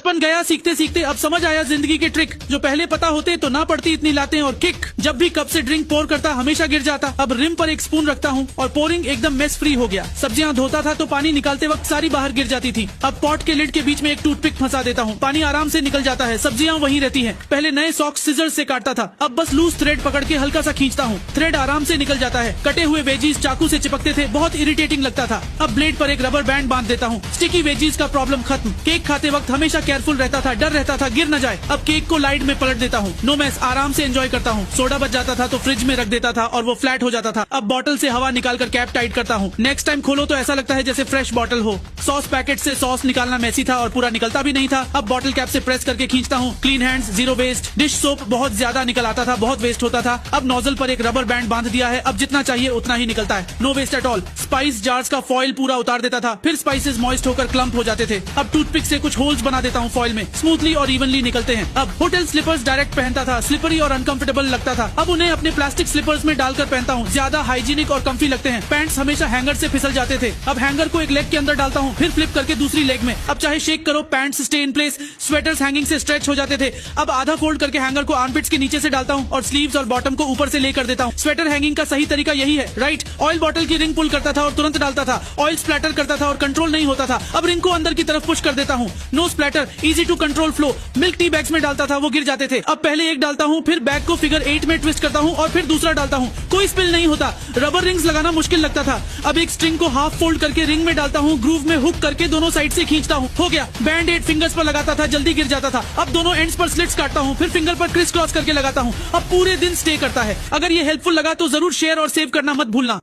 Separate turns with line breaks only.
बचपन गया सीखते सीखते, अब समझ आया जिंदगी के ट्रिक। जो पहले पता होते तो ना पड़ती इतनी लातें और किक। जब भी कप से ड्रिंक पोर करता हमेशा गिर जाता। अब रिम पर एक स्पून रखता हूँ और पोरिंग एकदम मेस फ्री हो गया। सब्जियां धोता था तो पानी निकालते वक्त सारी बाहर गिर जाती थी। अब पॉट के लिड के बीच में एक टूथपिक फंसा देता हूँ, पानी आराम से निकल जाता है, सब्जियां वहीं रहती हैं। पहले नए सॉक्स सीजर्स से काटता था, अब बस लूज थ्रेड पकड़ के हल्का सा खींचता हूँ, थ्रेड आराम से निकल जाता है। कटे हुए वेजीज चाकू से चिपकते थे, बहुत इरिटेटिंग लगता था। अब ब्लेड पर एक रबर बैंड बांध देता हूँ, स्टिकी वेजीज का प्रॉब्लम खत्म। केक खाते वक्त हमेशा केयरफुल रहता था, डर रहता था गिर न जाए। अब केक को लाइट में पलट देता हूँ, नो मैस, आराम से एंजॉय करता हूँ। सोडा बच जाता था तो फ्रिज में रख देता था और वो फ्लैट हो जाता था। अब बॉटल से हवा निकाल कर कैप टाइट करता हूँ, नेक्स्ट टाइम खोलो तो ऐसा लगता है जैसे फ्रेश बॉटल हो। सॉस पैकेट से सॉस निकालना मैसी था और पूरा निकलता भी नहीं था। अब बॉटल कैप से प्रेस करके खींचता हूँ, clean hands, zero waste. Dish soap बहुत ज्यादा निकल आता था, बहुत वेस्ट होता था। अब नोजल पर एक रबर बैंड बांध दिया है, अब जितना चाहिए उतना ही निकलता है, no waste at all. Spice jars का फॉइल पूरा उतार देता था, फिर स्पाइसेस मॉइस्ट होकर क्लम्प हो जाते थे। अब टूथपिक से कुछ होल्स बना देता हूँ फॉइल में, स्मूथली और इवनली निकलते हैं। अब होटल स्लीपर्स डायरेक्ट पहनता था, स्लिपरी और अनकंफर्टेबल लगता था, अब उन्हें अपने प्लास्टिक स्लीपर्स में डालकर पहनता हूँ, ज्यादा हाइजीनिक और कम्फी लगते हैं। पैंट्स हमेशा हैंगर से फिसल जाते थे, अब हैंगर को एक लेग के अंदर डालता हूँ, फिर फ्लिप करके दूसरी लेग में। अब चाहे शेक करो pants stay in place. Sweaters hanging से स्ट्रेच हो जाते थे, अब आधा फोल्ड करके हैंगर को आर्मपिट्स के नीचे से डालता हूँ और स्लीव्स और बॉटम को ऊपर से लेकर देता हूँ। स्वेटर हैंगिंग का सही तरीका यही है, राइट। ऑयल बॉटल की रिंग पुल करता था और तुरंत डालता था, ऑयल स्प्लैटर करता था और कंट्रोल नहीं होता था। अब रिंग को अंदर की तरफ पुश कर देता हूँ, no splatter, easy to control flow. Milk tea bags में डालता था, वो गिर जाते थे, अब पहले एक डालता हूँ, फिर बैग को फिगर 8 में ट्विस्ट करता हूँ और फिर दूसरा डालता हूँ, कोई स्पिल नहीं होता। रबर रिंग्स लगाना मुश्किल लगता था, अब एक स्ट्रिंग को हाफ फोल्ड करके रिंग में डालता हूँ, ग्रूव में हुक करके दोनों साइड से खींचता हूँ, हो गया। बैंड एड फिंगर्स पर लगाता था, जल्दी गिर जाता था, अब दोनों एंड्स पर स्लिट्स काटता हूँ, फिर फिंगर पर क्रिस क्रॉस करके लगाता हूँ, अब पूरे दिन स्टे करता है। अगर ये हेल्पफुल लगा तो जरूर शेयर और सेव करना मत भूलना।